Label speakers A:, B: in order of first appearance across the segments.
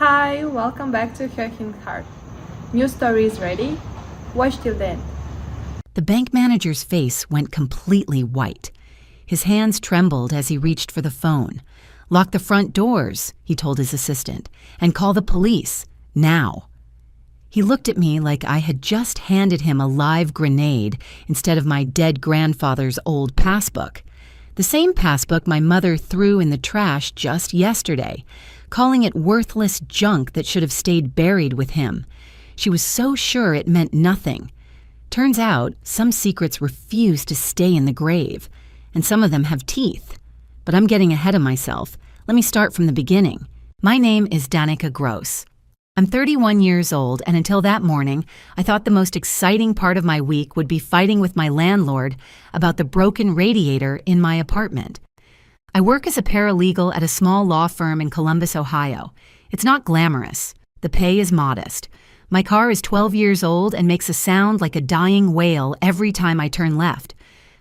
A: Hi, welcome back to Hurricane Heart. New stories ready? Watch till the end.
B: The bank manager's face went completely white. His hands trembled as he reached for the phone. "Lock the front doors," he told his assistant, "and call the police, now." He looked at me like I had just handed him a live grenade instead of my dead grandfather's old passbook. The same passbook my mother threw in the trash just yesterday, calling it worthless junk that should have stayed buried with him. She was so sure it meant nothing. Turns out, some secrets refuse to stay in the grave, and some of them have teeth. But I'm getting ahead of myself. Let me start from the beginning. My name is Danica Gross. I'm 31 years old, and until that morning, I thought the most exciting part of my week would be fighting with my landlord about the broken radiator in my apartment. I work as a paralegal at a small law firm in Columbus, Ohio. It's not glamorous. The pay is modest. My car is 12 years old and makes a sound like a dying whale every time I turn left.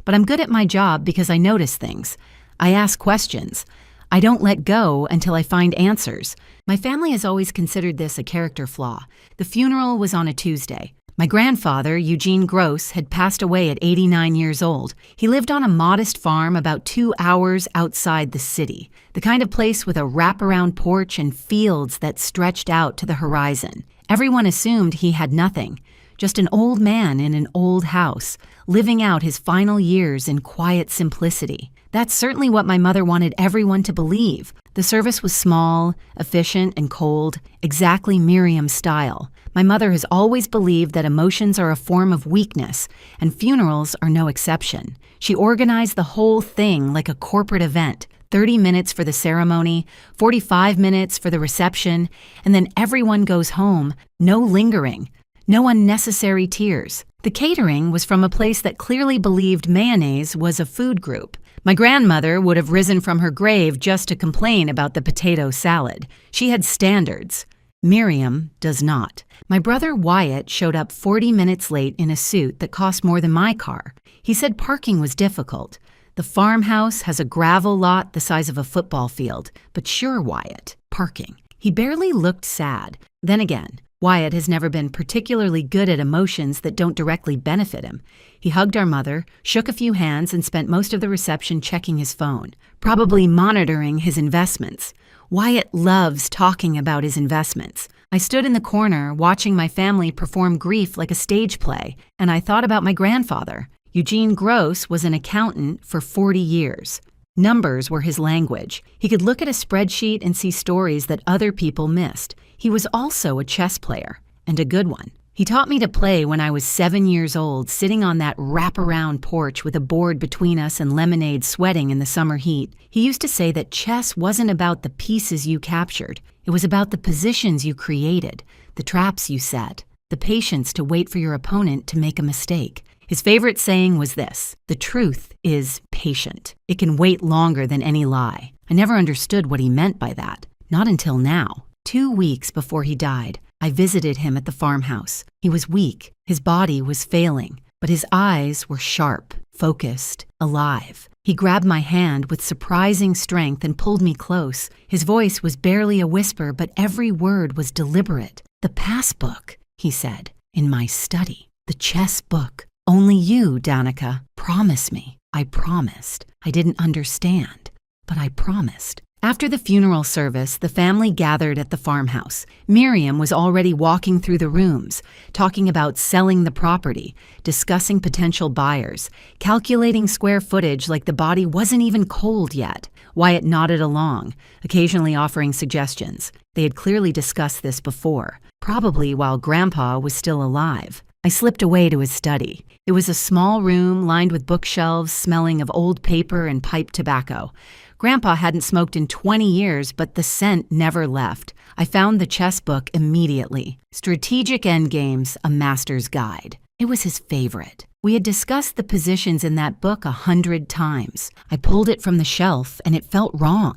B: But I'm good at my job because I notice things. I ask questions. I don't let go until I find answers. My family has always considered this a character flaw. The funeral was on a Tuesday. My grandfather, Eugene Gross, had passed away at 89 years old. He lived on a modest farm about 2 hours outside the city, the kind of place with a wraparound porch and fields that stretched out to the horizon. Everyone assumed he had nothing, just an old man in an old house, living out his final years in quiet simplicity. That's certainly what my mother wanted everyone to believe. The service was small, efficient, and cold, exactly Miriam's style. My mother has always believed that emotions are a form of weakness, and funerals are no exception. She organized the whole thing like a corporate event. 30 minutes for the ceremony, 45 minutes for the reception, and then everyone goes home. No lingering, no unnecessary tears. The catering was from a place that clearly believed mayonnaise was a food group. My grandmother would have risen from her grave just to complain about the potato salad. She had standards. Miriam does not. My brother Wyatt showed up 40 minutes late in a suit that cost more than my car. He said parking was difficult. The farmhouse has a gravel lot the size of a football field, but sure, Wyatt, parking. He barely looked sad. Then again, Wyatt has never been particularly good at emotions that don't directly benefit him. He hugged our mother, shook a few hands, and spent most of the reception checking his phone, probably monitoring his investments. Wyatt loves talking about his investments. I stood in the corner watching my family perform grief like a stage play, and I thought about my grandfather. Eugene Gross was an accountant for 40 years. Numbers were his language. He could look at a spreadsheet and see stories that other people missed. He was also a chess player, and a good one. He taught me to play when I was 7 years old, sitting on that wraparound porch with a board between us and lemonade sweating in the summer heat. He used to say that chess wasn't about the pieces you captured. It was about the positions you created, the traps you set, the patience to wait for your opponent to make a mistake. His favorite saying was this: "The truth is patient. It can wait longer than any lie." I never understood what he meant by that, not until now. 2 weeks before he died, I visited him at the farmhouse. He was weak, his body was failing, but his eyes were sharp, focused, alive. He grabbed my hand with surprising strength and pulled me close. His voice was barely a whisper, but every word was deliberate. "The passbook," he said, "in my study. The chess book. Only you, Danica. Promise me." I promised. I didn't understand, but I promised. After the funeral service, the family gathered at the farmhouse. Miriam was already walking through the rooms, talking about selling the property, discussing potential buyers, calculating square footage like the body wasn't even cold yet. Wyatt nodded along, occasionally offering suggestions. They had clearly discussed this before, probably while Grandpa was still alive. I slipped away to his study. It was a small room lined with bookshelves smelling of old paper and pipe tobacco. Grandpa hadn't smoked in 20 years, but the scent never left. I found the chess book immediately. Strategic Endgames, a Master's Guide. It was his favorite. We had discussed the positions in that book 100 times. I pulled it from the shelf, and it felt wrong.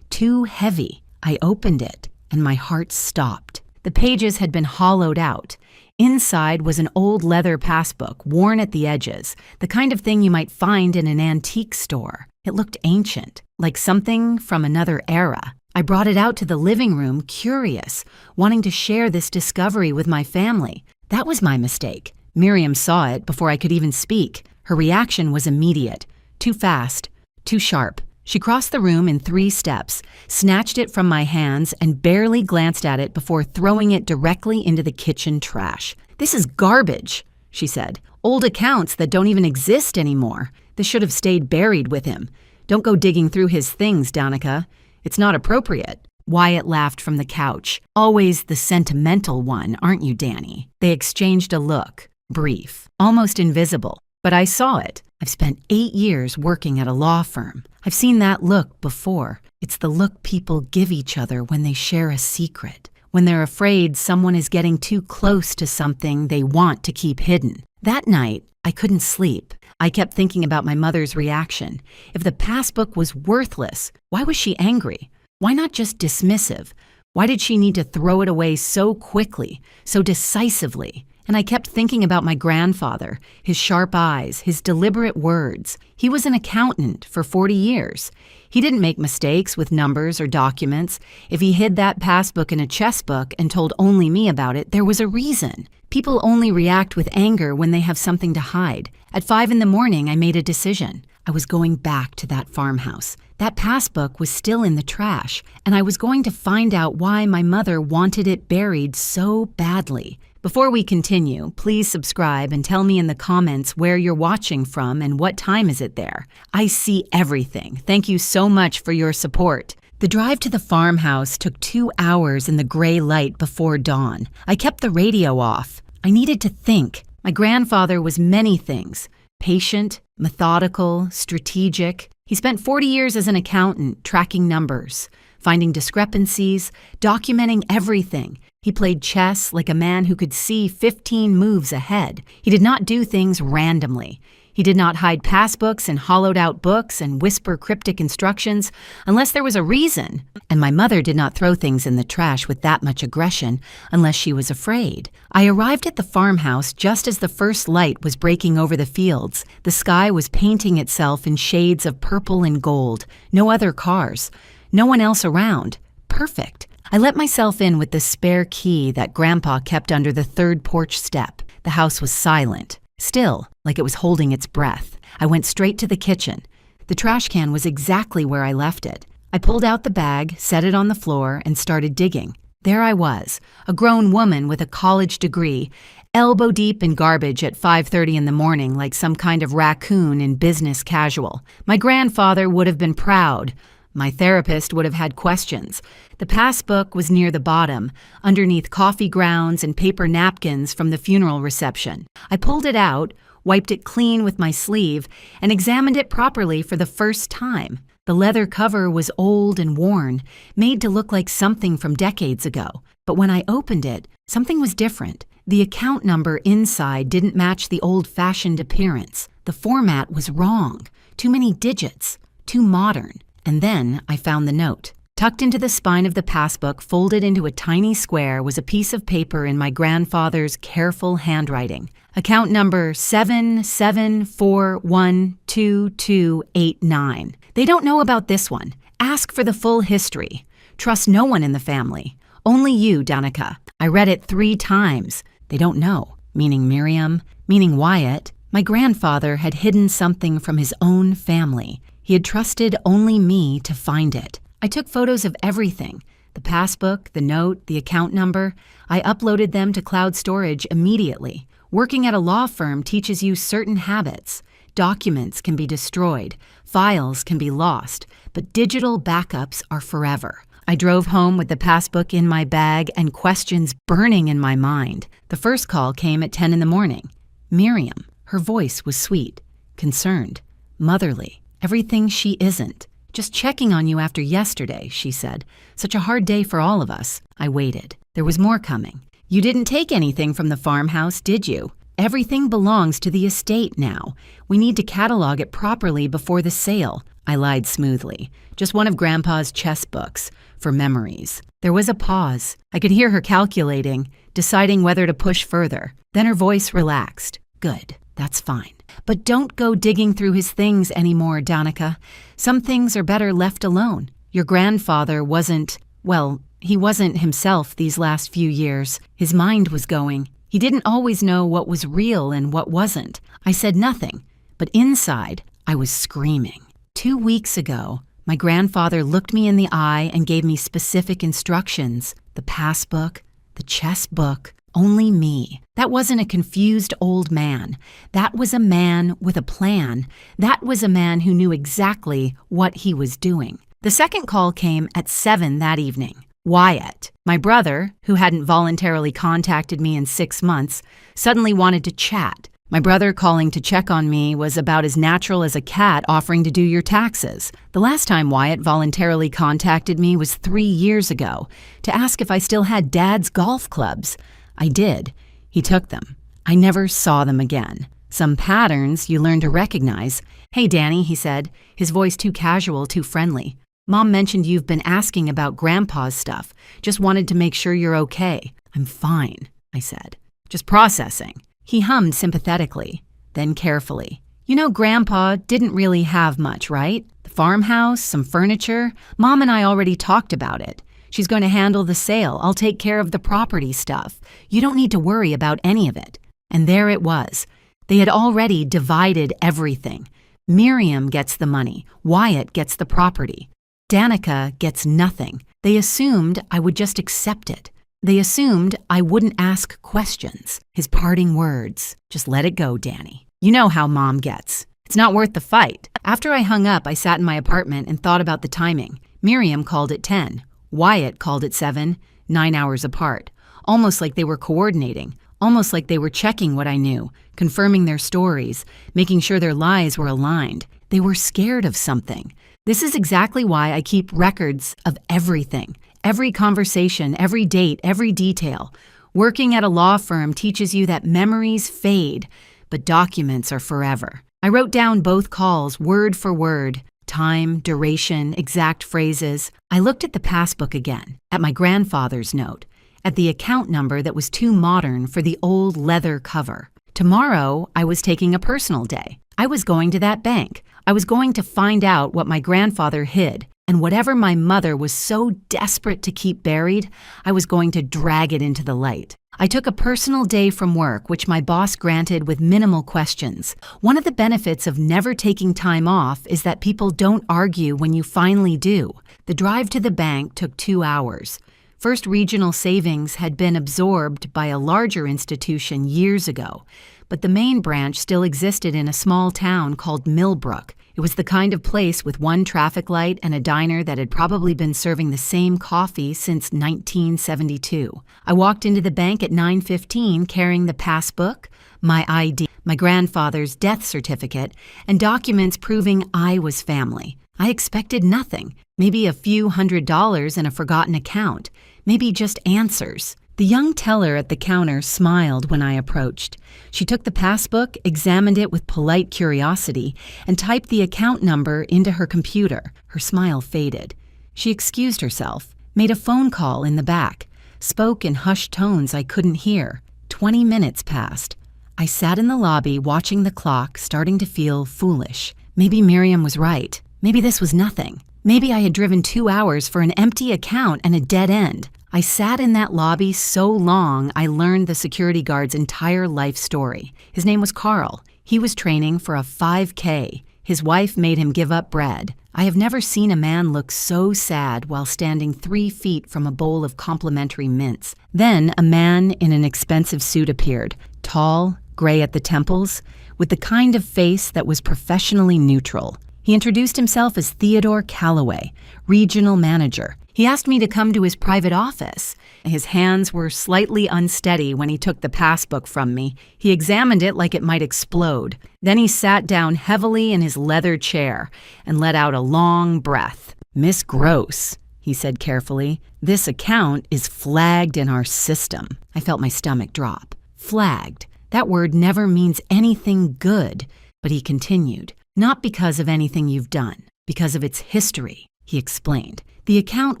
B: Too heavy. I opened it, and my heart stopped. The pages had been hollowed out. Inside was an old leather passbook, worn at the edges, the kind of thing you might find in an antique store. It looked ancient, like something from another era. I brought it out to the living room, curious, wanting to share this discovery with my family. That was my mistake. Miriam saw it before I could even speak. Her reaction was immediate. Too fast. Too sharp. She crossed the room in 3 steps, snatched it from my hands, and barely glanced at it before throwing it directly into the kitchen trash. "This is garbage," she said. "Old accounts that don't even exist anymore. This should have stayed buried with him. Don't go digging through his things, Danica. It's not appropriate." Wyatt laughed from the couch. "Always the sentimental one, aren't you, Danny?" They exchanged a look. Brief. Almost invisible. But I saw it. I've spent 8 years working at a law firm. I've seen that look before. It's the look people give each other when they share a secret, when they're afraid someone is getting too close to something they want to keep hidden. That night, I couldn't sleep. I kept thinking about my mother's reaction. If the passbook was worthless, why was she angry? Why not just dismissive? Why did she need to throw it away so quickly, so decisively? And I kept thinking about my grandfather, his sharp eyes, his deliberate words. He was an accountant for 40 years. He didn't make mistakes with numbers or documents. If he hid that passbook in a chess book and told only me about it, there was a reason. People only react with anger when they have something to hide. At 5 a.m, I made a decision. I was going back to that farmhouse. That passbook was still in the trash, and I was going to find out why my mother wanted it buried so badly. Before we continue, please subscribe and tell me in the comments where you're watching from and what time is it there. I see everything. Thank you so much for your support. The drive to the farmhouse took 2 hours in the gray light before dawn. I kept the radio off. I needed to think. My grandfather was many things. Patient, methodical, strategic. He spent 40 years as an accountant, tracking numbers, finding discrepancies, documenting everything. He played chess like a man who could see 15 moves ahead. He did not do things randomly. He did not hide passbooks in hollowed-out books and whisper cryptic instructions unless there was a reason. And my mother did not throw things in the trash with that much aggression unless she was afraid. I arrived at the farmhouse just as the first light was breaking over the fields. The sky was painting itself in shades of purple and gold. No other cars. No one else around. Perfect. I let myself in with the spare key that Grandpa kept under the 3rd porch step. The house was silent. Still, like it was holding its breath. I went straight to the kitchen. The trash can was exactly where I left it. I pulled out the bag, set it on the floor, and started digging. There I was, a grown woman with a college degree, elbow deep in garbage at 5:30 in the morning like some kind of raccoon in business casual. My grandfather would have been proud. My therapist would have had questions. The passbook was near the bottom, underneath coffee grounds and paper napkins from the funeral reception. I pulled it out, wiped it clean with my sleeve, and examined it properly for the first time. The leather cover was old and worn, made to look like something from decades ago. But when I opened it, something was different. The account number inside didn't match the old-fashioned appearance. The format was wrong. Too many digits. Too modern. And then I found the note. Tucked into the spine of the passbook, folded into a tiny square, was a piece of paper in my grandfather's careful handwriting. Account number 77412289. They don't know about this one. Ask for the full history. Trust no one in the family. Only you, Danica. I read it 3 times. They don't know. Meaning Miriam, meaning Wyatt. My grandfather had hidden something from his own family. He had trusted only me to find it. I took photos of everything. The passbook, the note, the account number. I uploaded them to cloud storage immediately. Working at a law firm teaches you certain habits. Documents can be destroyed. Files can be lost. But digital backups are forever. I drove home with the passbook in my bag and questions burning in my mind. The first call came at 10 in the morning. Miriam. Her voice was sweet, concerned, motherly. Everything she isn't. Just checking on you after yesterday, she said. Such a hard day for all of us. I waited. There was more coming. You didn't take anything from the farmhouse, did you? Everything belongs to the estate now. We need to catalog it properly before the sale. I lied smoothly. Just one of Grandpa's chess books, for memories. There was a pause. I could hear her calculating, deciding whether to push further. Then her voice relaxed. Good. That's fine. But don't go digging through his things anymore, Danica. Some things are better left alone. Your grandfather wasn't, well, he wasn't himself these last few years. His mind was going. He didn't always know what was real and what wasn't. I said nothing, but inside, I was screaming. 2 weeks ago, my grandfather looked me in the eye and gave me specific instructions. The passbook, the chess book, only me. That wasn't a confused old man. That was a man with a plan. That was a man who knew exactly what he was doing. The second call came at 7 that evening. Wyatt, my brother, who hadn't voluntarily contacted me in 6 months, suddenly wanted to chat. My brother calling to check on me was about as natural as a cat offering to do your taxes. The last time Wyatt voluntarily contacted me was 3 years ago to ask if I still had Dad's golf clubs. I did. He took them. I never saw them again. Some patterns you learn to recognize. "Hey, Danny," he said, his voice too casual, too friendly. "Mom mentioned you've been asking about Grandpa's stuff. Just wanted to make sure you're okay." "I'm fine," I said. "Just processing." He hummed sympathetically, then carefully. "You know, Grandpa didn't really have much, right? The farmhouse, some furniture. Mom and I already talked about it. She's going to handle the sale. I'll take care of the property stuff. You don't need to worry about any of it." And there it was. They had already divided everything. Miriam gets the money. Wyatt gets the property. Danica gets nothing. They assumed I would just accept it. They assumed I wouldn't ask questions. His parting words, "Just let it go, Danny. You know how Mom gets. It's not worth the fight." After I hung up, I sat in my apartment and thought about the timing. Miriam called at 10. Wyatt called at 7, 9 hours apart. Almost like they were coordinating. Almost like they were checking what I knew, confirming their stories, making sure their lies were aligned. They were scared of something. This is exactly why I keep records of everything. Every conversation, every date, every detail. Working at a law firm teaches you that memories fade, but documents are forever. I wrote down both calls word for word. Time, duration, exact phrases. I looked at the passbook again, at my grandfather's note, at the account number that was too modern for the old leather cover. Tomorrow, I was taking a personal day. I was going to that bank. I was going to find out what my grandfather hid, and whatever my mother was so desperate to keep buried, I was going to drag it into the light. I took a personal day from work, which my boss granted with minimal questions. One of the benefits of never taking time off is that people don't argue when you finally do. The drive to the bank took 2 hours. First Regional Savings had been absorbed by a larger institution years ago, but the main branch still existed in a small town called Millbrook. It was the kind of place with one traffic light and a diner that had probably been serving the same coffee since 1972. I walked into the bank at 9:15 carrying the passbook, my ID, my grandfather's death certificate, and documents proving I was family. I expected nothing, maybe a few $100s in a forgotten account, maybe just answers. The young teller at the counter smiled when I approached. She took the passbook, examined it with polite curiosity, and typed the account number into her computer. Her smile faded. She excused herself, made a phone call in the back, spoke in hushed tones I couldn't hear. 20 minutes passed. I sat in the lobby watching the clock, starting to feel foolish. Maybe Miriam was right. Maybe this was nothing. Maybe I had driven 2 hours for an empty account and a dead end. I sat in that lobby so long I learned the security guard's entire life story. His name was Carl. He was training for a 5K. His wife made him give up bread. I have never seen a man look so sad while standing 3 feet from a bowl of complimentary mints. Then a man in an expensive suit appeared, tall, gray at the temples, with the kind of face that was professionally neutral. He introduced himself as Theodore Calloway, regional manager. He asked me to come to his private office. His hands were slightly unsteady when he took the passbook from me. He examined it like it might explode. Then he sat down heavily in his leather chair and let out a long breath. "Miss Gross," he said carefully, "this account is flagged in our system." I felt my stomach drop. Flagged. That word never means anything good. But he continued. "Not because of anything you've done, because of its history," he explained. The account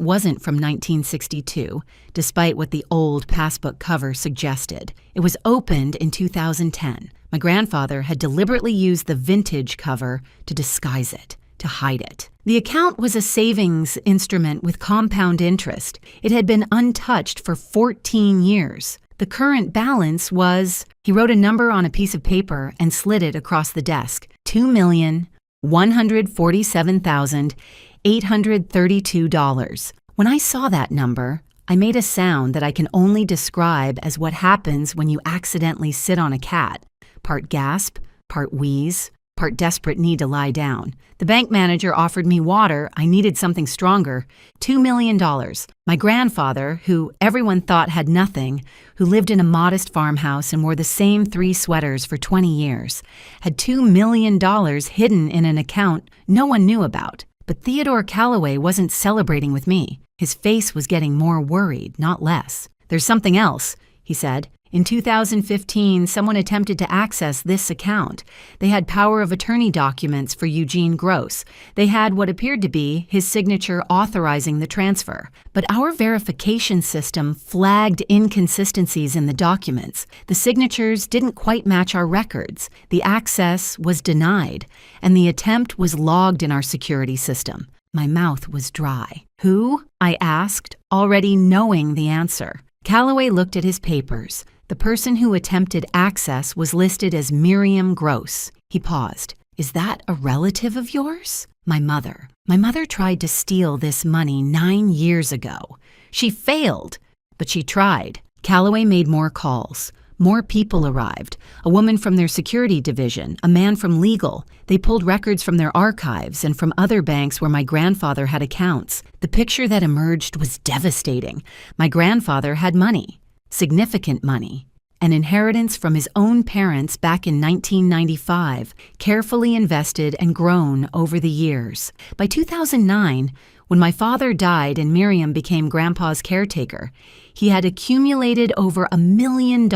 B: wasn't from 1962, despite what the old passbook cover suggested. It was opened in 2010. My grandfather had deliberately used the vintage cover to disguise it. to hide it. The account was a savings instrument with compound interest. It had been untouched for 14 years. The current balance was, he wrote a number on a piece of paper and slid it across the desk, $2,147,832. When I saw that number, I made a sound that I can only describe as what happens when you accidentally sit on a cat. Part gasp, part wheeze, part desperate need to lie down. The bank manager offered me water. I needed something stronger. $2 million. My grandfather, who everyone thought had nothing, who lived in a modest farmhouse and wore the same 3 sweaters for 20 years, had $2 million hidden in an account no one knew about. But Theodore Calloway wasn't celebrating with me. His face was getting more worried, not less. "There's something else," he said. "In 2015, someone attempted to access this account. They had power of attorney documents for Eugene Gross. They had what appeared to be his signature authorizing the transfer. But our verification system flagged inconsistencies in the documents. The signatures didn't quite match our records. The access was denied, and the attempt was logged in our security system." My mouth was dry. "Who?" I asked, already knowing the answer. Calloway looked at his papers. The person who attempted access was listed as Miriam Gross. He paused. "Is that a relative of yours?" "My mother. My mother tried to steal this money 9 years ago. She failed, but she tried." Calloway made more calls. More people arrived. A woman from their security division, a man from legal. They pulled records from their archives and from other banks where my grandfather had accounts. The picture that emerged was devastating. My grandfather had money. Significant money, an inheritance from his own parents back in 1995, carefully invested and grown over the years. By 2009, when my father died and Miriam became Grandpa's caretaker, he had accumulated over $1 million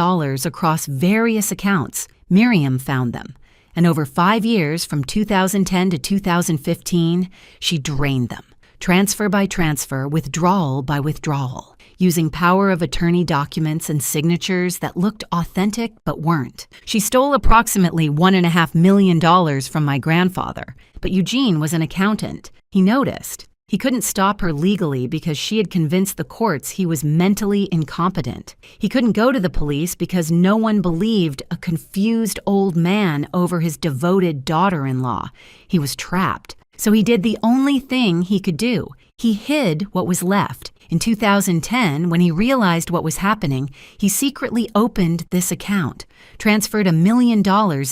B: across various accounts. Miriam found them, and over 5 years, from 2010 to 2015, she drained them, transfer by transfer, withdrawal by withdrawal, using power of attorney documents and signatures that looked authentic but weren't. She stole approximately $1.5 million from my grandfather, but Eugene was an accountant. He noticed. He couldn't stop her legally because she had convinced the courts he was mentally incompetent. He couldn't go to the police because no one believed a confused old man over his devoted daughter-in-law. He was trapped. So he did the only thing he could do. He hid what was left. In 2010, when he realized what was happening, he secretly opened this account, transferred $1 million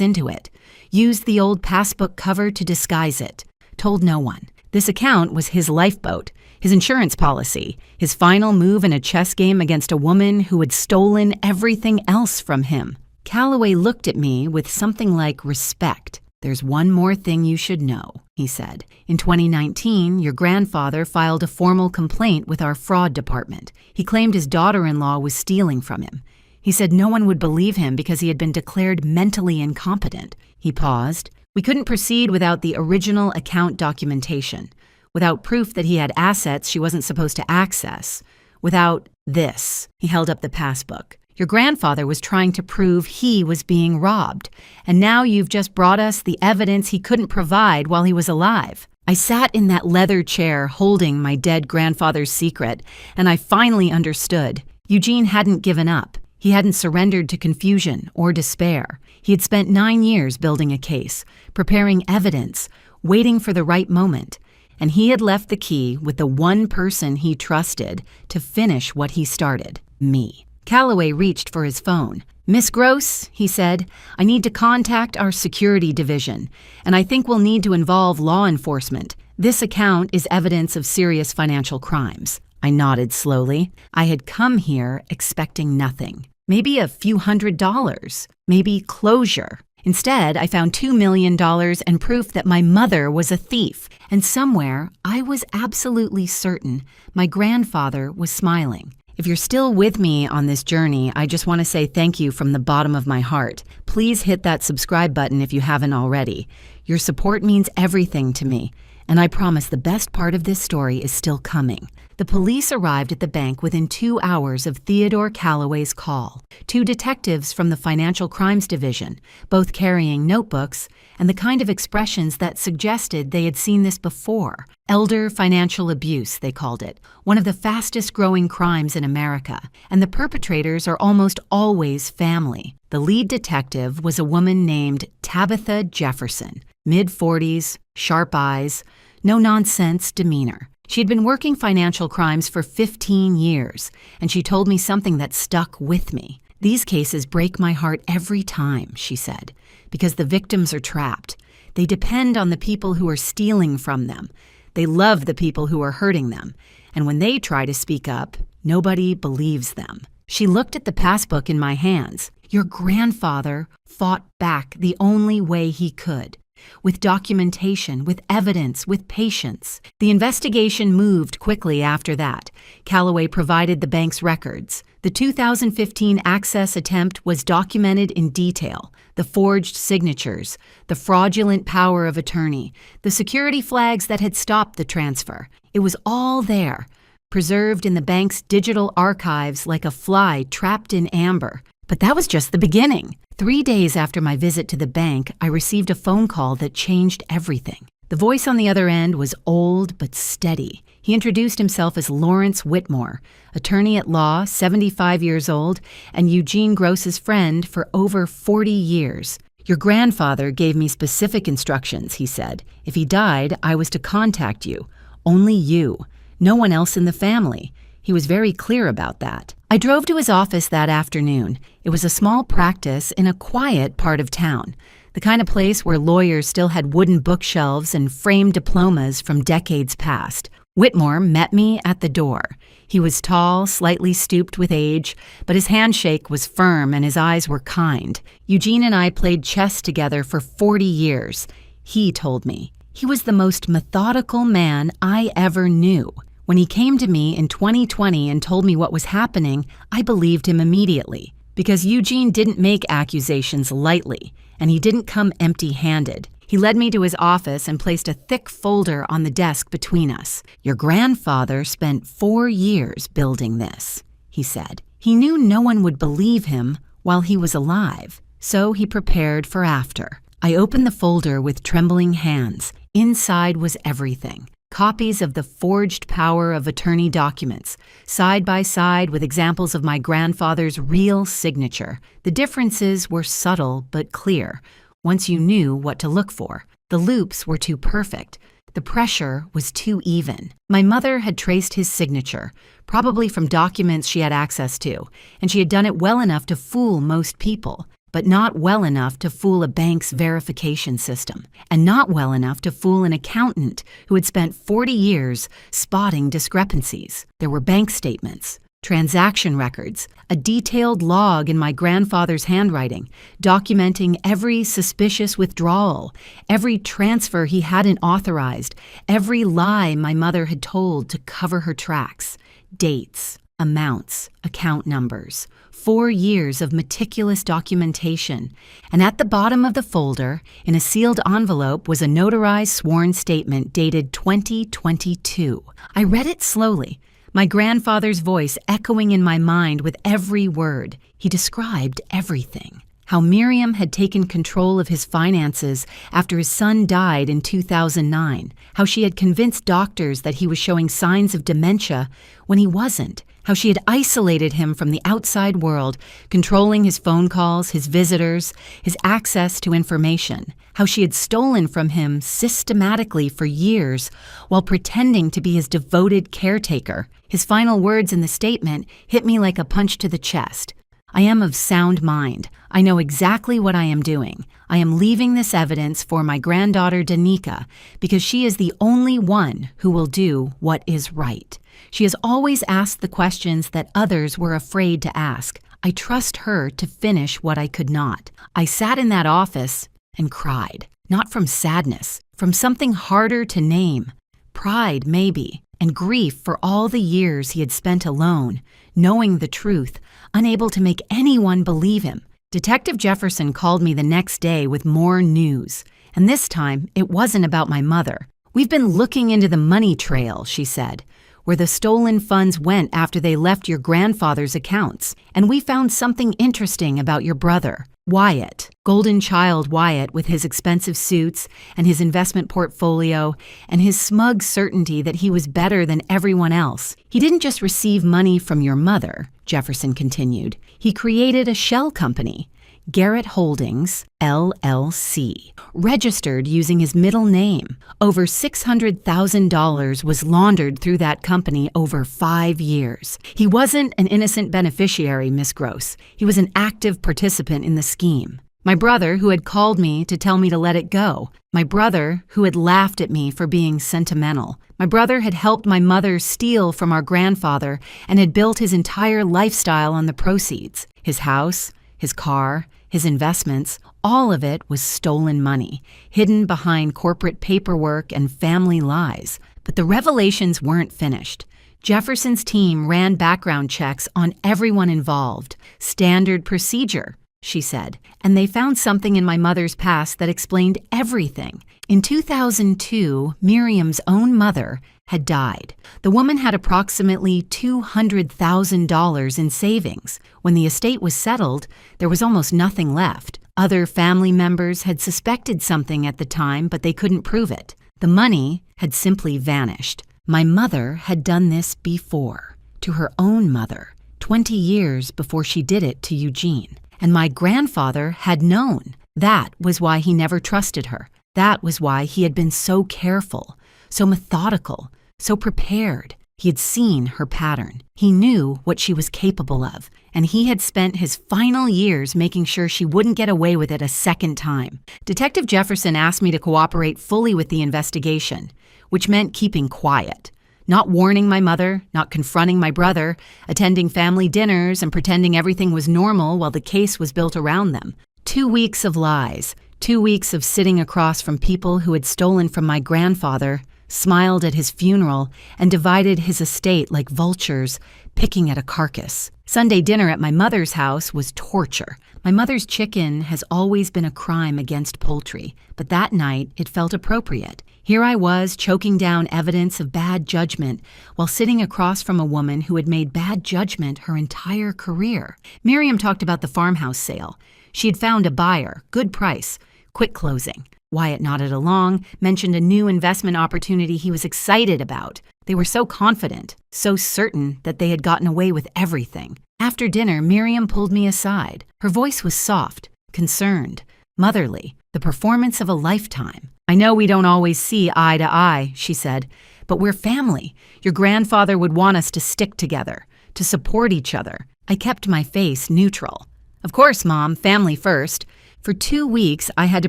B: into it, used the old passbook cover to disguise it, told no one. This account was his lifeboat, his insurance policy, his final move in a chess game against a woman who had stolen everything else from him. Calloway looked at me with something like respect. "There's one more thing you should know," he said. "In 2019, your grandfather filed a formal complaint with our fraud department. He claimed his daughter-in-law was stealing from him. He said no one would believe him because he had been declared mentally incompetent." He paused. "We couldn't proceed without the original account documentation, without proof that he had assets she wasn't supposed to access, without this." He held up the passbook. "Your grandfather was trying to prove he was being robbed, and now you've just brought us the evidence he couldn't provide while he was alive." I sat in that leather chair holding my dead grandfather's secret, and I finally understood. Eugene hadn't given up. He hadn't surrendered to confusion or despair. He had spent 9 years building a case, preparing evidence, waiting for the right moment, and he had left the key with the one person he trusted to finish what he started, me. Calloway reached for his phone. "Miss Gross," he said, "I need to contact our security division, and I think we'll need to involve law enforcement. This account is evidence of serious financial crimes." I nodded slowly. I had come here expecting nothing. Maybe a few $100s, maybe closure. Instead, I found $2 million and proof that my mother was a thief. And somewhere, I was absolutely certain my grandfather was smiling. If you're still with me on this journey, I just want to say thank you from the bottom of my heart. Please hit that subscribe button if you haven't already. Your support means everything to me, and I promise the best part of this story is still coming. The police arrived at the bank within 2 hours of Theodore Calloway's call. 2 detectives from the Financial Crimes Division, both carrying notebooks and the kind of expressions that suggested they had seen this before. Elder financial abuse, they called it, one of the fastest-growing crimes in America, and the perpetrators are almost always family. The lead detective was a woman named Tabitha Jefferson, mid-40s, sharp eyes, no-nonsense demeanor. She had been working financial crimes for 15 years, and she told me something that stuck with me. "These cases break my heart every time," she said, "because the victims are trapped. They depend on the people who are stealing from them. They love the people who are hurting them. And when they try to speak up, nobody believes them." She looked at the passbook in my hands. "Your grandfather fought back the only way he could. With documentation, with evidence, with patience." The investigation moved quickly after that. Calloway provided the bank's records. The 2015 access attempt was documented in detail. The forged signatures, the fraudulent power of attorney, the security flags that had stopped the transfer. It was all there, preserved in the bank's digital archives like a fly trapped in amber. But that was just the beginning. 3 days after my visit to the bank, I received a phone call that changed everything. The voice on the other end was old but steady. He introduced himself as Lawrence Whitmore, attorney at law, 75 years old, and Eugene Gross's friend for over 40 years. "Your grandfather gave me specific instructions," he said. "If he died, I was to contact you. Only you. No one else in the family." He was very clear about that. I drove to his office that afternoon. It was a small practice in a quiet part of town, the kind of place where lawyers still had wooden bookshelves and framed diplomas from decades past. Whitmore met me at the door. He was tall, slightly stooped with age, but his handshake was firm and his eyes were kind. "Eugene and I played chess together for 40 years, he told me. "He was the most methodical man I ever knew. When he came to me in 2020 and told me what was happening, I believed him immediately. Because Eugene didn't make accusations lightly, and he didn't come empty-handed. He led me to his office and placed a thick folder on the desk between us. "Your grandfather spent 4 years building this," he said. He knew no one would believe him while he was alive, so he prepared for after. I opened the folder with trembling hands. Inside was everything. Copies of the forged power of attorney documents, side by side with examples of my grandfather's real signature. The differences were subtle but clear, once you knew what to look for. The loops were too perfect. The pressure was too even. My mother had traced his signature, probably from documents she had access to, and she had done it well enough to fool most people. But not well enough to fool a bank's verification system, and not well enough to fool an accountant who had spent 40 years spotting discrepancies. There were bank statements, transaction records, a detailed log in my grandfather's handwriting, documenting every suspicious withdrawal, every transfer he hadn't authorized, every lie my mother had told to cover her tracks, dates, amounts, account numbers. 4 years of meticulous documentation, and at the bottom of the folder, in a sealed envelope, was a notarized sworn statement dated 2022. I read it slowly, my grandfather's voice echoing in my mind with every word. He described everything. How Miriam had taken control of his finances after his son died in 2009. How she had convinced doctors that he was showing signs of dementia when he wasn't. How she had isolated him from the outside world, controlling his phone calls, his visitors, his access to information. How she had stolen from him systematically for years while pretending to be his devoted caretaker. His final words in the statement hit me like a punch to the chest. "I am of sound mind. I know exactly what I am doing. I am leaving this evidence for my granddaughter Danica because she is the only one who will do what is right. She has always asked the questions that others were afraid to ask. I trust her to finish what I could not." I sat in that office and cried, not from sadness, from something harder to name. Pride, maybe, and grief for all the years he had spent alone, knowing the truth, unable to make anyone believe him. Detective Jefferson called me the next day with more news, and this time it wasn't about my mother. "We've been looking into the money trail," she said. where the stolen funds went after they left your grandfather's accounts, and we found something interesting about your brother, Wyatt. Golden child Wyatt, with his expensive suits and his investment portfolio and his smug certainty that he was better than everyone else. He didn't just receive money from your mother, Jefferson continued. He created a shell company, Garrett Holdings, LLC, registered using his middle name. Over $600,000 was laundered through that company over 5 years. He wasn't an innocent beneficiary, Miss Gross. He was an active participant in the scheme. My brother, who had called me to tell me to let it go. My brother, who had laughed at me for being sentimental. My brother had helped my mother steal from our grandfather and had built his entire lifestyle on the proceeds. His house, his car, his investments, all of it was stolen money, hidden behind corporate paperwork and family lies. But the revelations weren't finished. Jefferson's team ran background checks on everyone involved. Standard procedure, she said, and they found something in my mother's past that explained everything. In 2002, Miriam's own mother had died. The woman had approximately $200,000 in savings. When the estate was settled, there was almost nothing left. Other family members had suspected something at the time, but they couldn't prove it. The money had simply vanished. My mother had done this before, to her own mother, 20 years before she did it to Eugene. And my grandfather had known. That was why he never trusted her. That was why he had been so careful, so methodical, so prepared. He had seen her pattern. He knew what she was capable of, and he had spent his final years making sure she wouldn't get away with it a second time. Detective Jefferson asked me to cooperate fully with the investigation, which meant keeping quiet. Not warning my mother, not confronting my brother, attending family dinners and pretending everything was normal while the case was built around them. 2 weeks of lies, 2 weeks of sitting across from people who had stolen from my grandfather, smiled at his funeral, and divided his estate like vultures, picking at a carcass. Sunday dinner at my mother's house was torture. My mother's chicken has always been a crime against poultry, but that night it felt appropriate. Here I was, choking down evidence of bad judgment while sitting across from a woman who had made bad judgment her entire career. Miriam talked about the farmhouse sale. She had found a buyer, good price, quick closing. Wyatt nodded along, mentioned a new investment opportunity he was excited about. They were so confident, so certain that they had gotten away with everything. After dinner, Miriam pulled me aside. Her voice was soft, concerned, motherly, the performance of a lifetime. "I know we don't always see eye to eye," she said, "but we're family. Your grandfather would want us to stick together, to support each other." I kept my face neutral. "Of course, Mom, family first." For 2 weeks, I had to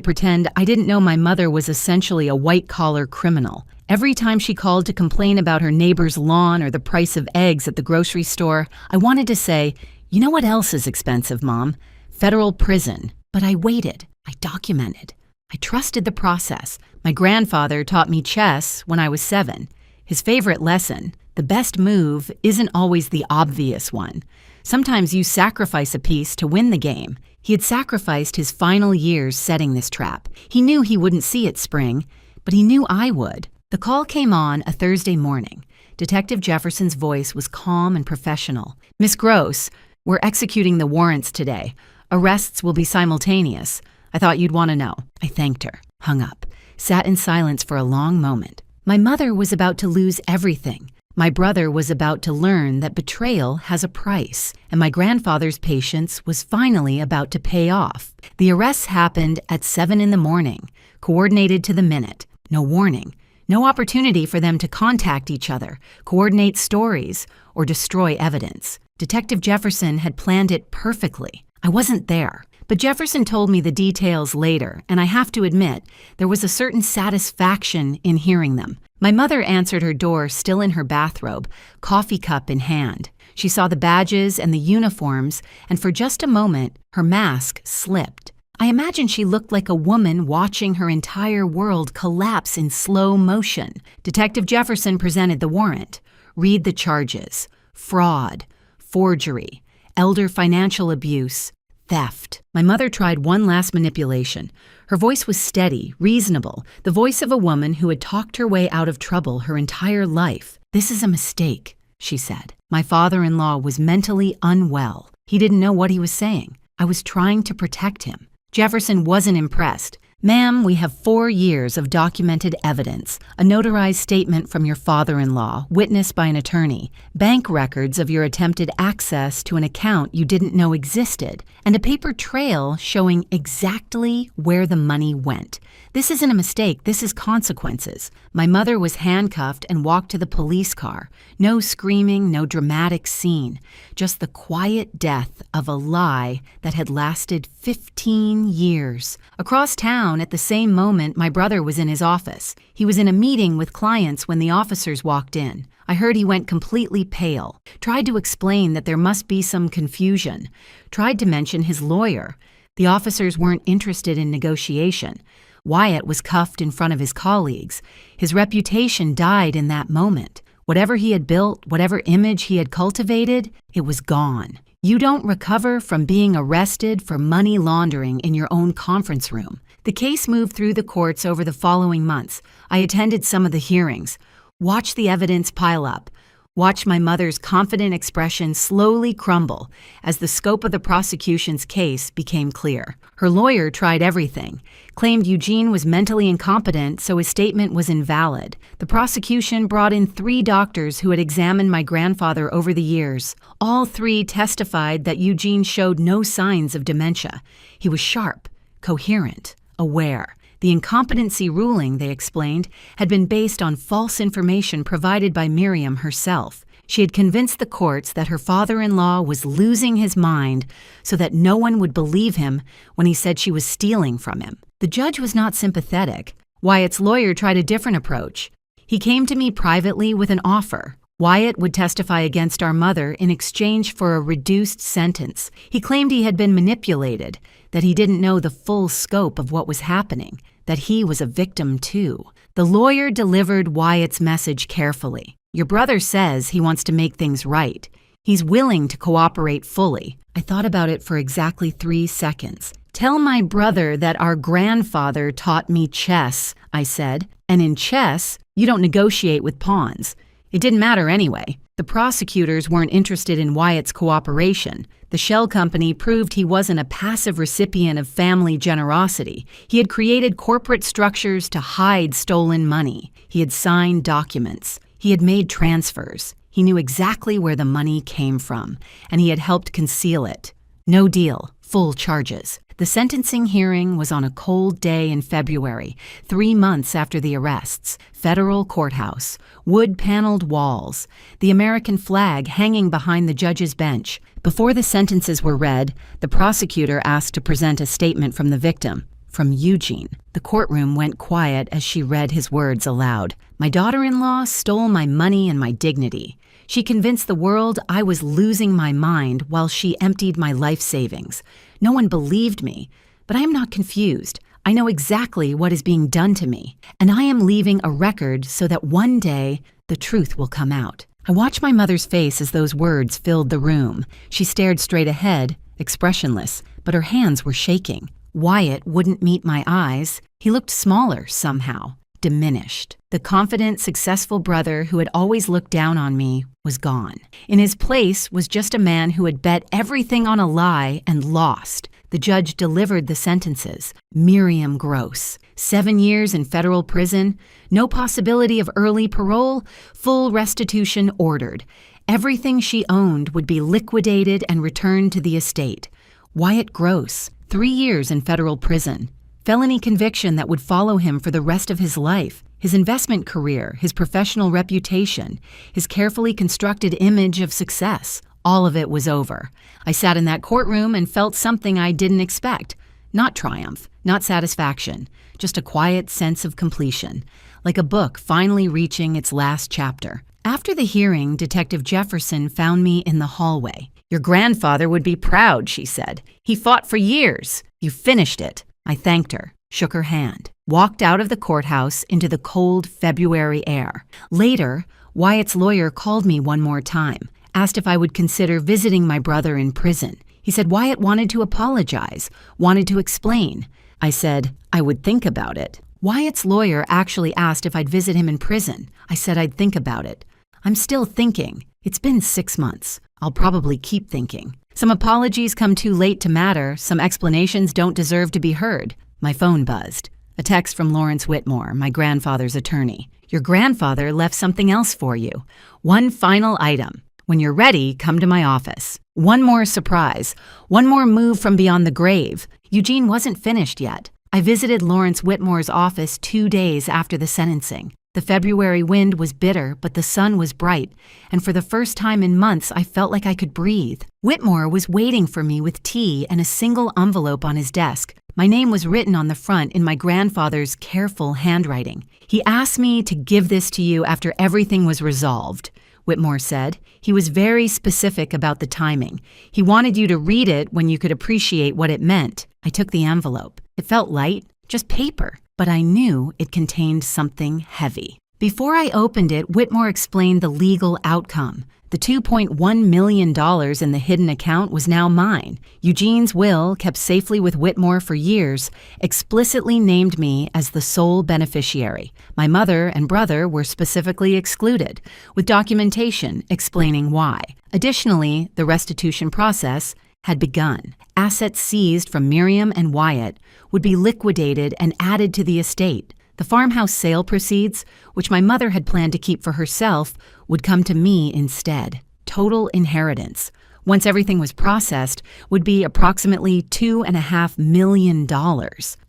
B: pretend I didn't know my mother was essentially a white-collar criminal. Every time she called to complain about her neighbor's lawn or the price of eggs at the grocery store, I wanted to say, "You know what else is expensive, Mom? Federal prison." But I waited. I documented. I trusted the process. My grandfather taught me chess when I was 7. His favorite lesson, the best move isn't always the obvious one. Sometimes you sacrifice a piece to win the game. He had sacrificed his final years setting this trap. He knew he wouldn't see it spring, but he knew I would. The call came on a Thursday morning. Detective Jefferson's voice was calm and professional. "Miss Gross, we're executing the warrants today. Arrests will be simultaneous. I thought you'd want to know." I thanked her, hung up, sat in silence for a long moment. My mother was about to lose everything. My brother was about to learn that betrayal has a price, and my grandfather's patience was finally about to pay off. The arrests happened at 7 in the morning, coordinated to the minute. No warning, no opportunity for them to contact each other, coordinate stories, or destroy evidence. Detective Jefferson had planned it perfectly. I wasn't there. But Jefferson told me the details later, and I have to admit, there was a certain satisfaction in hearing them. My mother answered her door still in her bathrobe, coffee cup in hand. She saw the badges and the uniforms, and for just a moment, her mask slipped. I imagine she looked like a woman watching her entire world collapse in slow motion. Detective Jefferson presented the warrant. Read the charges: fraud, forgery, elder financial abuse, theft. My mother tried one last manipulation. Her voice was steady, reasonable, the voice of a woman who had talked her way out of trouble her entire life. "This is a mistake," she said. "My father-in-law was mentally unwell. He didn't know what he was saying. I was trying to protect him." Jefferson wasn't impressed. "Ma'am, we have 4 years of documented evidence, a notarized statement from your father-in-law, witnessed by an attorney, bank records of your attempted access to an account you didn't know existed, and a paper trail showing exactly where the money went. This isn't a mistake, this is consequences. My mother was handcuffed and walked to the police car. No screaming, no dramatic scene, just the quiet death of a lie that had lasted 15 years. Across town, at the same moment, my brother was in his office. He was in a meeting with clients when the officers walked in. I heard he went completely pale, tried to explain that there must be some confusion, tried to mention his lawyer. The officers weren't interested in negotiation. Wyatt was cuffed in front of his colleagues. His reputation died in that moment. Whatever he had built, whatever image he had cultivated, it was gone. You don't recover from being arrested for money laundering in your own conference room. The case moved through the courts over the following months. I attended some of the hearings. Watched the evidence pile up. Watched my mother's confident expression slowly crumble as the scope of the prosecution's case became clear. Her lawyer tried everything, claimed Eugene was mentally incompetent, so his statement was invalid. The prosecution brought in 3 doctors who had examined my grandfather over the years. All 3 testified that Eugene showed no signs of dementia. He was sharp, coherent, aware. The incompetency ruling, they explained, had been based on false information provided by Miriam herself. She had convinced the courts that her father-in-law was losing his mind so that no one would believe him when he said she was stealing from him. The judge was not sympathetic. Wyatt's lawyer tried a different approach. He came to me privately with an offer. Wyatt would testify against our mother in exchange for a reduced sentence. He claimed he had been manipulated, that he didn't know the full scope of what was happening, that he was a victim too. The lawyer delivered Wyatt's message carefully. Your brother says he wants to make things right. He's willing to cooperate fully. I thought about it for exactly 3 seconds. Tell my brother that our grandfather taught me chess, I said, and in chess, you don't negotiate with pawns. It didn't matter anyway. The prosecutors weren't interested in Wyatt's cooperation. The shell company proved he wasn't a passive recipient of family generosity. He had created corporate structures to hide stolen money. He had signed documents. He had made transfers. He knew exactly where the money came from, and he had helped conceal it. No deal. Full charges. The sentencing hearing was on a cold day in February, 3 months after the arrests. Federal courthouse, wood-paneled walls, the American flag hanging behind the judge's bench. Before the sentences were read, the prosecutor asked to present a statement from the victim, from Eugene. The courtroom went quiet as she read his words aloud. My daughter-in-law stole my money and my dignity. She convinced the world I was losing my mind while she emptied my life savings. No one believed me, but I am not confused. I know exactly what is being done to me, and I am leaving a record so that one day the truth will come out. I watched my mother's face as those words filled the room. She stared straight ahead, expressionless, but her hands were shaking. Wyatt wouldn't meet my eyes. He looked smaller somehow, diminished. The confident, successful brother who had always looked down on me was gone. In his place was just a man who had bet everything on a lie and lost. The judge delivered the sentences. Miriam Gross, 7 years in federal prison, no possibility of early parole, full restitution ordered. Everything she owned would be liquidated and returned to the estate. Wyatt Gross, 3 years in federal prison. Felony conviction that would follow him for the rest of his life. His investment career, his professional reputation, his carefully constructed image of success. All of it was over. I sat in that courtroom and felt something I didn't expect. Not triumph, not satisfaction, just a quiet sense of completion, like a book finally reaching its last chapter. After the hearing, Detective Jefferson found me in the hallway. Your grandfather would be proud, she said. He fought for years. You finished it. I thanked her, shook her hand, walked out of the courthouse into the cold February air. Later, Wyatt's lawyer called me one more time, asked if I would consider visiting my brother in prison. He said Wyatt wanted to apologize, wanted to explain. I said I would think about it. Wyatt's lawyer actually asked if I'd visit him in prison. I said I'd think about it. I'm still thinking. It's been 6 months. I'll probably keep thinking. Some apologies come too late to matter. Some explanations don't deserve to be heard. My phone buzzed. A text from Lawrence Whitmore, my grandfather's attorney. Your grandfather left something else for you. One final item. When you're ready, come to my office. One more surprise. One more move from beyond the grave. Eugene wasn't finished yet. I visited Lawrence Whitmore's office 2 days after the sentencing. The February wind was bitter, but the sun was bright, and for the first time in months, I felt like I could breathe. Whitmore was waiting for me with tea and a single envelope on his desk. My name was written on the front in my grandfather's careful handwriting. He asked me to give this to you after everything was resolved, Whitmore said. He was very specific about the timing. He wanted you to read it when you could appreciate what it meant. I took the envelope. It felt light, just paper, but I knew it contained something heavy. Before I opened it, Whitmore explained the legal outcome. The $2.1 million in the hidden account was now mine. Eugene's will, kept safely with Whitmore for years, explicitly named me as the sole beneficiary. My mother and brother were specifically excluded, with documentation explaining why. Additionally, the restitution process had begun. Assets seized from Miriam and Wyatt would be liquidated and added to the estate. The farmhouse sale proceeds, which my mother had planned to keep for herself, would come to me instead. Total inheritance, once everything was processed, would be approximately $2.5 million.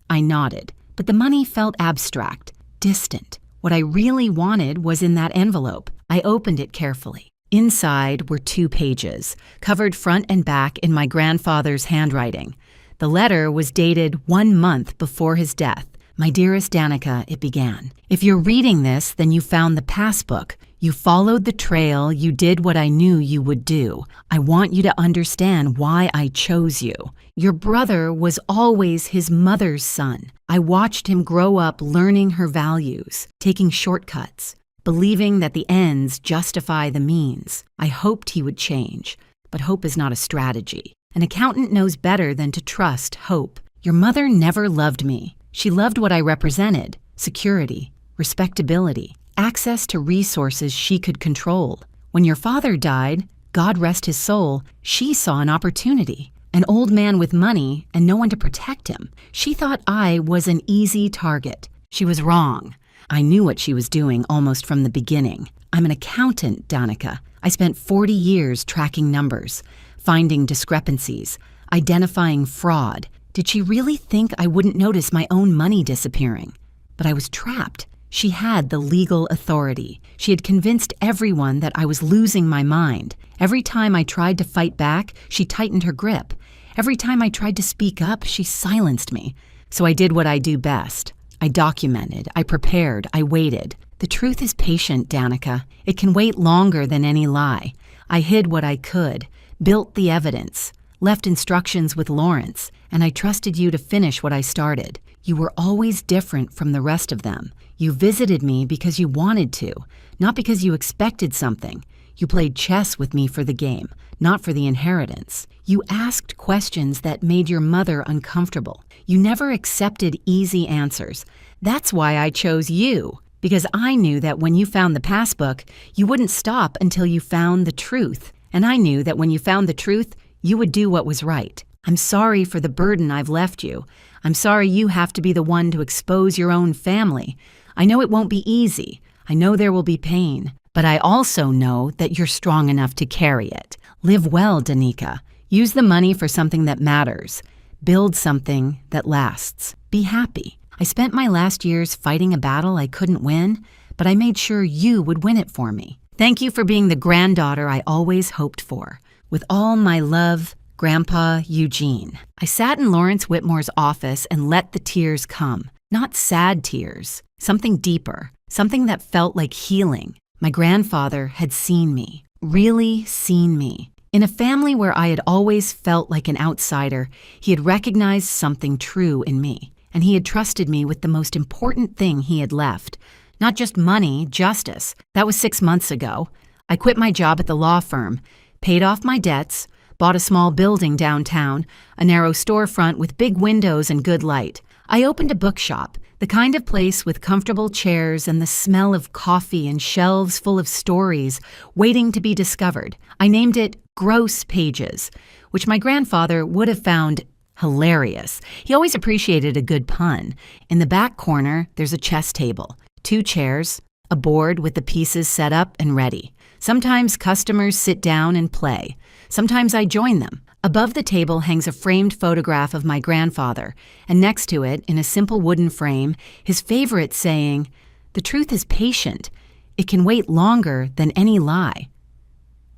B: I nodded, but the money felt abstract, distant. What I really wanted was in that envelope. I opened it carefully. Inside were 2 pages, covered front and back in my grandfather's handwriting. The letter was dated 1 month before his death. My dearest Danica, it began. If you're reading this, then you found the passbook. You followed the trail. You did what I knew you would do. I want you to understand why I chose you. Your brother was always his mother's son. I watched him grow up learning her values, taking shortcuts, believing that the ends justify the means. I hoped he would change, but hope is not a strategy. An accountant knows better than to trust hope. Your mother never loved me. She loved what I represented: security, respectability, access to resources she could control. When your father died, God rest his soul, she saw an opportunity. An old man with money and no one to protect him. She thought I was an easy target. She was wrong. I knew what she was doing almost from the beginning. I'm an accountant, Danica. I spent 40 years tracking numbers, finding discrepancies, identifying fraud. Did she really think I wouldn't notice my own money disappearing? But I was trapped. She had the legal authority. She had convinced everyone that I was losing my mind. Every time I tried to fight back, she tightened her grip. Every time I tried to speak up, she silenced me. So I did what I do best. I documented, I prepared, I waited. The truth is patient, Danica. It can wait longer than any lie. I hid what I could, built the evidence, left instructions with Lawrence, and I trusted you to finish what I started. You were always different from the rest of them. You visited me because you wanted to, not because you expected something. You played chess with me for the game, not for the inheritance. You asked questions that made your mother uncomfortable. You never accepted easy answers. That's why I chose you, because I knew that when you found the passbook, you wouldn't stop until you found the truth. And I knew that when you found the truth, you would do what was right. I'm sorry for the burden I've left you. I'm sorry you have to be the one to expose your own family. I know it won't be easy. I know there will be pain. But I also know that you're strong enough to carry it. Live well, Danica. Use the money for something that matters. Build something that lasts. Be happy. I spent my last years fighting a battle I couldn't win, but I made sure you would win it for me. Thank you for being the granddaughter I always hoped for. With all my love, Grandpa Eugene. I sat in Lawrence Whitmore's office and let the tears come. Not sad tears. Something deeper. Something that felt like healing. My grandfather had seen me. Really seen me. In a family where I had always felt like an outsider, he had recognized something true in me. And he had trusted me with the most important thing he had left. Not just money, justice. That was 6 months ago. I quit my job at the law firm, paid off my debts, bought a small building downtown, a narrow storefront with big windows and good light. I opened a bookshop, the kind of place with comfortable chairs and the smell of coffee and shelves full of stories waiting to be discovered. I named it Gross Pages, which my grandfather would have found hilarious. He always appreciated a good pun. In the back corner, there's a chess table, 2 chairs, a board with the pieces set up and ready. Sometimes customers sit down and play. Sometimes I join them. Above the table hangs a framed photograph of my grandfather, and next to it, in a simple wooden frame, his favorite saying, "The truth is patient. It can wait longer than any lie."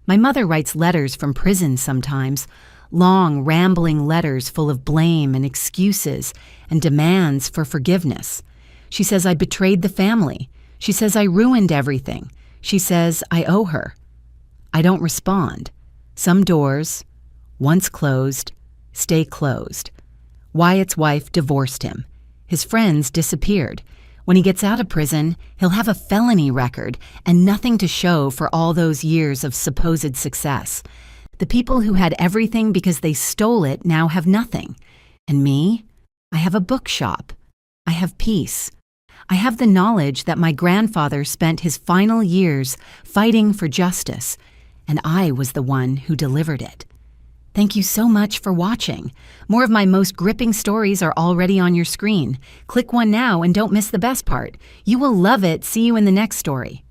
B: My mother writes letters from prison sometimes, long, rambling letters full of blame and excuses and demands for forgiveness. She says I betrayed the family. She says I ruined everything. She says I owe her. I don't respond. Some doors, once closed, stay closed. Wyatt's wife divorced him. His friends disappeared. When he gets out of prison, he'll have a felony record and nothing to show for all those years of supposed success. The people who had everything because they stole it now have nothing. And me? I have a bookshop. I have peace. I have the knowledge that my grandfather spent his final years fighting for justice, and I was the one who delivered it. Thank you so much for watching. More of my most gripping stories are already on your screen. Click one now and don't miss the best part. You will love it. See you in the next story.